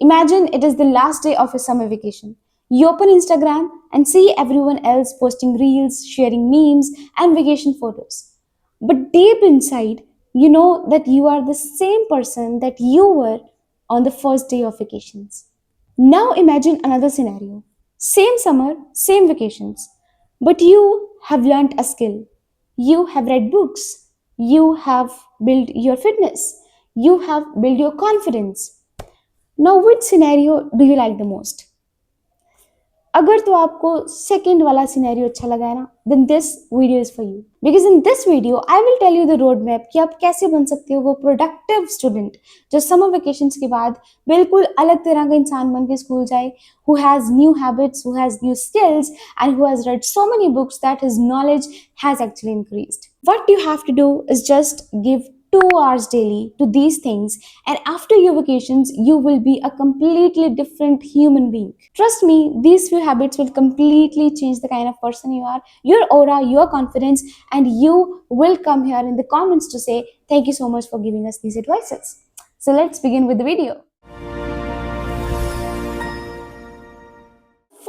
Imagine it is the last day of a summer vacation. You open Instagram and see everyone else posting reels, sharing memes, and vacation photos. But deep inside, you know that you are the same person that you were on the first day of vacations. Now imagine another scenario. Same summer, same vacations. But you have learned a skill. You have read books. You have built your fitness. You have built your confidence. Now, which scenario do you like the most? अगर तो आपको second वाला scenario अच्छा लगा है ना, then this video is for you, because in this video I will tell you the road map कि आप कैसे बन सकते हो वो प्रोडक्टिव स्टूडेंट जो समर वेकेशंस के बाद बिल्कुल अलग तरह का इंसान बन के स्कूल जाए, who has new habits, who has new skills, and who has read so many books that his knowledge has actually increased. What you have to do is just give 2 hours daily to these things, and after your vacations you will be a completely different human being. Trust me, these few habits will completely change the kind of person you are, your aura, your confidence, and you will come here in the comments to say thank you so much for giving us these advices. So let's begin with the video.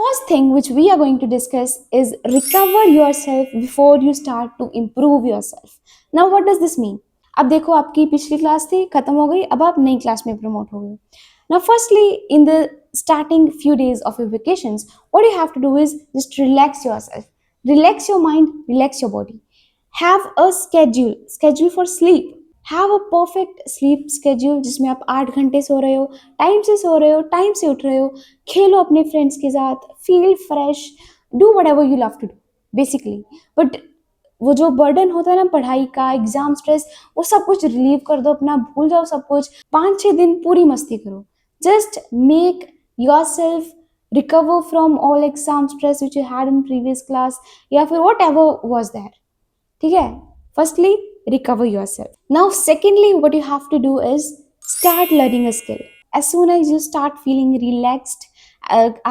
First thing which we are going to discuss is recover yourself before you start to improve yourself. Now what does this mean? अब देखो, आपकी पिछली class थी, खत्म हो गई, अब आप नई क्लास में प्रमोट हो गए. Now firstly, in the starting few days of your vacations, what you have to do is just relax yourself, relax your mind, relax your body. Have a schedule for sleep. Have a perfect sleep schedule जिसमें आप 8 घंटे सो रहे हो, time से सो रहे हो, time से उठ रहे हो, खेलो अपने फ्रेंड्स के साथ, feel fresh, do whatever you love to do basically. But वो जो बर्डन होता है ना पढ़ाई का, एग्जाम स्ट्रेस, वो सब कुछ रिलीव कर दो, अपना भूल जाओ सब कुछ. 5-6 दिन पूरी मस्ती करो. Just make your self recover from all exam stress which you had in previous class या फिर वट एवर वॉज देयर. ठीक है, firstly recover yourself. Now secondly, what you have to do is start learning a skill. As soon as you start feeling relaxed,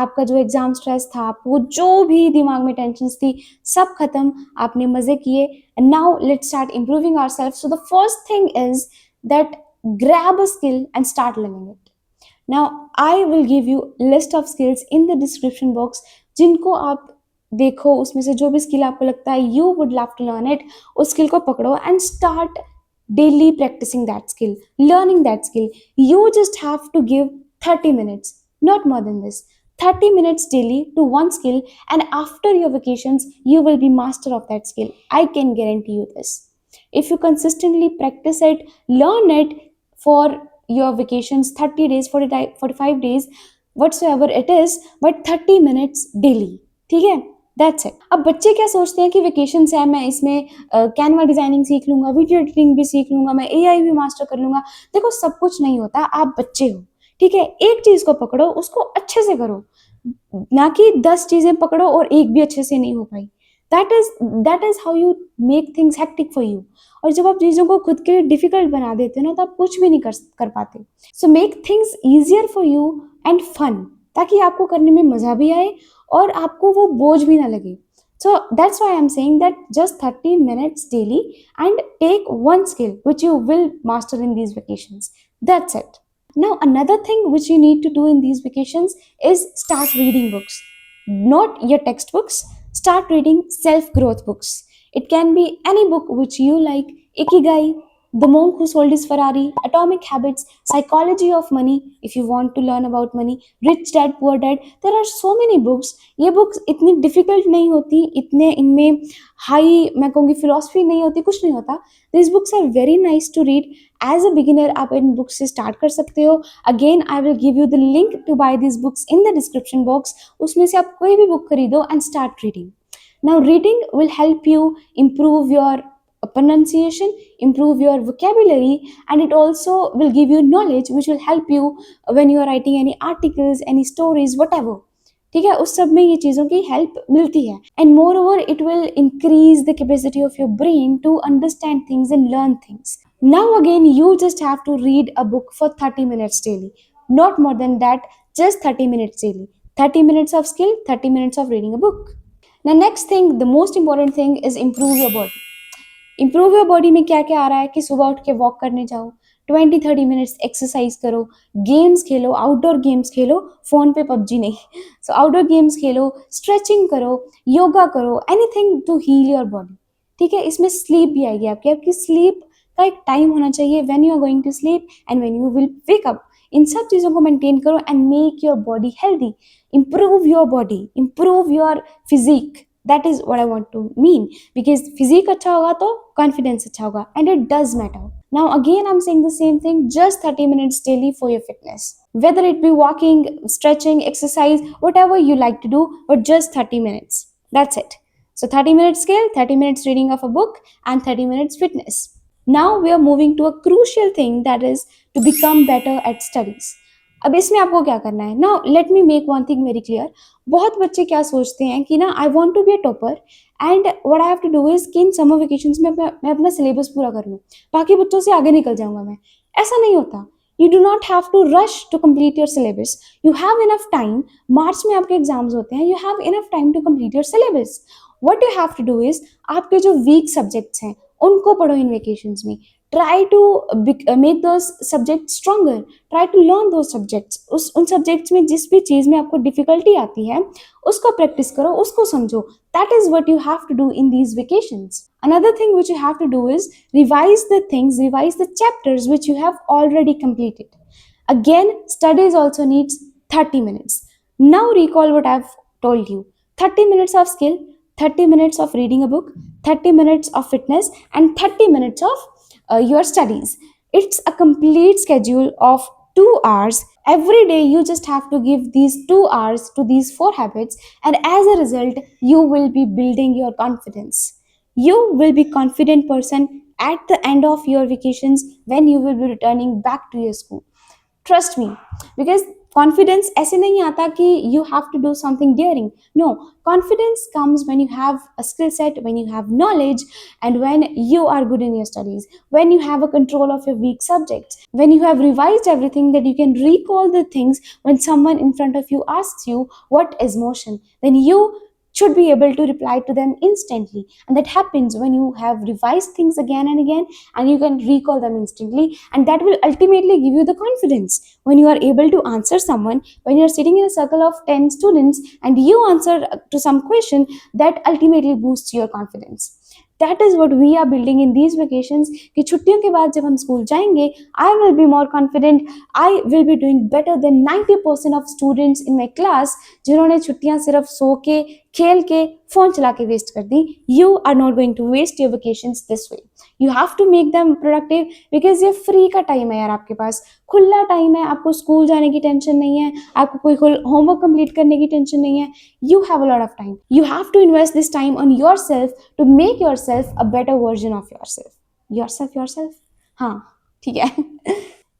आपका जो exam stress था, आपको जो भी दिमाग में टेंशन थी, सब खत्म, आपने मजे किए, and now let's start improving ourselves. So the first thing is that grab a skill and start learning it. Now I will give you list of skills in the description box जिनको आप देखो, उसमें से जो भी skill आपको लगता है you would love to learn it, उस स्किल को पकड़ो and start daily practicing that skill, learning that skill. You just have to give 30 minutes, not more than this. 30 minutes daily to one skill, and after your vacations you will be master of that skill. I can guarantee you this. If you consistently practice it, learn it for your vacations, 30 days, 45 days, whatsoever it is, but 30 minutes daily. ठीक है, that's it. अब बच्चे क्या सोचते हैं कि vacation है, मैं इसमें कैनवा डिजाइनिंग सीख लूंगा, वीडियो एडिटिंग भी सीख लूंगा, मैं एआई भी मास्टर कर लूंगा. देखो, सब कुछ नहीं होता, आप बच्चे हो. ठीक है, एक चीज को पकड़ो, उसको अच्छे से करो, ना कि 10 चीजें पकड़ो और एक भी अच्छे से नहीं हो पाई. That is how you make things hectic for you. और जब आप चीजों को खुद के लिए डिफिकल्ट बना देते हो ना, तो आप कुछ भी नहीं कर पाते. So make things easier for you and fun, ताकि आपको करने में मजा भी आए और आपको वो बोझ भी ना लगे. So that's why I'm saying that just 30 minutes daily and take one skill which you will master in these vacations. That's it. Now another thing which you need to do in these vacations is start reading books. Not your textbooks. Start reading self-growth books. It can be any book which you like. Ikigai, The Monk Who Sold His Ferrari, Atomic Habits, Psychology of Money, if you want to learn about money, Rich Dad Poor Dad. There are so many books. ये books इतनी difficult नहीं होती, इतने इनमें high मैं कहूँगी philosophy नहीं होती, कुछ नहीं होता. This books are very nice to read. As a beginner आप इन बुक्स से स्टार्ट कर सकते हो. Again I will give you the link to buy this books in the description box. उसमें से आप कोई भी बुक खरीदो and start reading. Now reading will help you improve your pronunciation, improve your vocabulary, and it also will give you knowledge which will help you when you are writing any articles, any stories, whatever. ठीक है, उस सब में ये चीज़ों की help मिलती है. And moreover it will increase the capacity of your brain to understand things and learn things. Now again you just have to read a book for 30 minutes daily, not more than that, just 30 minutes daily. 30 minutes of skill, 30 minutes of reading a book. Now next thing, the most important thing is improve your body. Improve your body में क्या क्या आ रहा है कि सुबह उठ के walk करने जाओ, 20-30 मिनट्स एक्सरसाइज करो, गेम्स खेलो, आउटडोर गेम्स खेलो, फ़ोन पे पबजी नहीं। सो आउटडोर गेम्स खेलो, स्ट्रेचिंग करो, योगा करो, anything to heal your body. ठीक है, इसमें स्लीप भी आएगी आपकी। आपकी स्लीप का एक टाइम होना चाहिए, when you are going to sleep and when you will wake up. इन सब चीज़ों को मेंटेन करो and make your body healthy, improve your body, improve your physique. That is what I want to mean, because physique अच्छा होगा तो confidence अच्छा होगा, and it does matter. Now again I'm saying the same thing, just 30 minutes daily for your fitness, whether it be walking, stretching, exercise, whatever you like to do, but just 30 minutes, that's it. So 30 minutes scale, 30 minutes reading of a book, and 30 minutes fitness. Now we are moving to a crucial thing, that is to become better at studies. अब इसमें आपको क्या करना है, now let me make one thing very clear. बहुत बच्चे क्या सोचते हैं कि ना, I want to be a topper and what I have to do is कि इन समर वेकेशंस में मैं अपना सिलेबस पूरा कर लूँ, बाकी बच्चों से आगे निकल जाऊंगा मैं। ऐसा नहीं होता। You do not have to rush to complete your syllabus, you have enough time. March में आपके एग्जाम्स होते हैं, you have enough time to complete your syllabus. What you have to do is, आपके जो वीक सब्जेक्ट्स हैं उनको पढ़ो in vacations में। Try to make those subject stronger, try to learn दो सब्जेक्ट्स। उन सब्जेक्ट्स में जिस भी चीज़ में आपको डिफिकल्टी आती है उसको प्रैक्टिस करो, उसको समझो। That is what you have to do in these vacations. Another thing which you have to do is revise the things, revise the chapters which you have already completed. Again, studies also needs 30 minutes. Now recall what I've told you. 30 minutes of skill, 30 minutes of reading a book, 30 minutes of fitness, and 30 minutes of your studies. It's a complete schedule of 2 hours. Every day you just have to give these 2 hours to these four habits, and as a result, you will be building your confidence. You will be confident person at the end of your vacations when you will be returning back to your school. Trust me, because confidence ऐसे नहीं आता कि you have to do something daring. No, confidence comes when you have a skill set, when you have knowledge, and when you are good in your studies, when you have a control of your weak subjects, when you have revised everything, that you can recall the things when someone in front of you asks you what is motion, then you should be able to reply to them instantly. And that happens when you have revised things again and again, and you can recall them instantly, and that will ultimately give you the confidence. When you are able to answer someone, when you are sitting in a circle of 10 students and you answer to some question, that ultimately boosts your confidence. That is what we are building in these vacations, कि छुट्टियों के बाद जब हम school जाएंगे, I will be more confident, I will be doing better than 90% of students in my class जिन्होंने छुट्टियां सिर्फ सो के, खेल के, फोन चला के वेस्ट कर दी. You are not going to waste your vacations this way. You have to make them productive, because ये फ्री का टाइम है यार, आपके पास खुला टाइम है, आपको स्कूल जाने की टेंशन नहीं है, आपको कोई होमवर्क कंप्लीट करने की टेंशन नहीं है. You have a lot of time. You have to invest this time on yourself to make yourself a better version of yourself. Yourself. हाँ, ठीक है.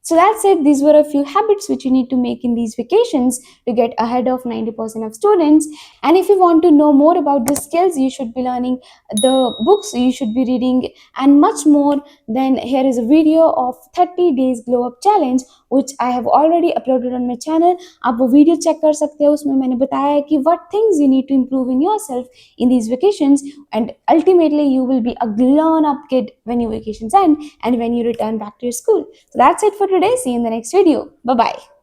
So that's it. These were a few habits which you need to make in these vacations to get ahead of 90% of students. And if you want to know more about the skills you should be learning, the books you should be reading, and much more, then here is a video of 30 days glow up challenge which I have already uploaded on my channel. आप वो video check कर सकते हो, उसमें मैंने बताया है कि what things you need to improve in yourself in these vacations, and ultimately you will be a grown up kid when your vacations end and when you return back to your school. So that's it for today. See you in the next video. Bye bye.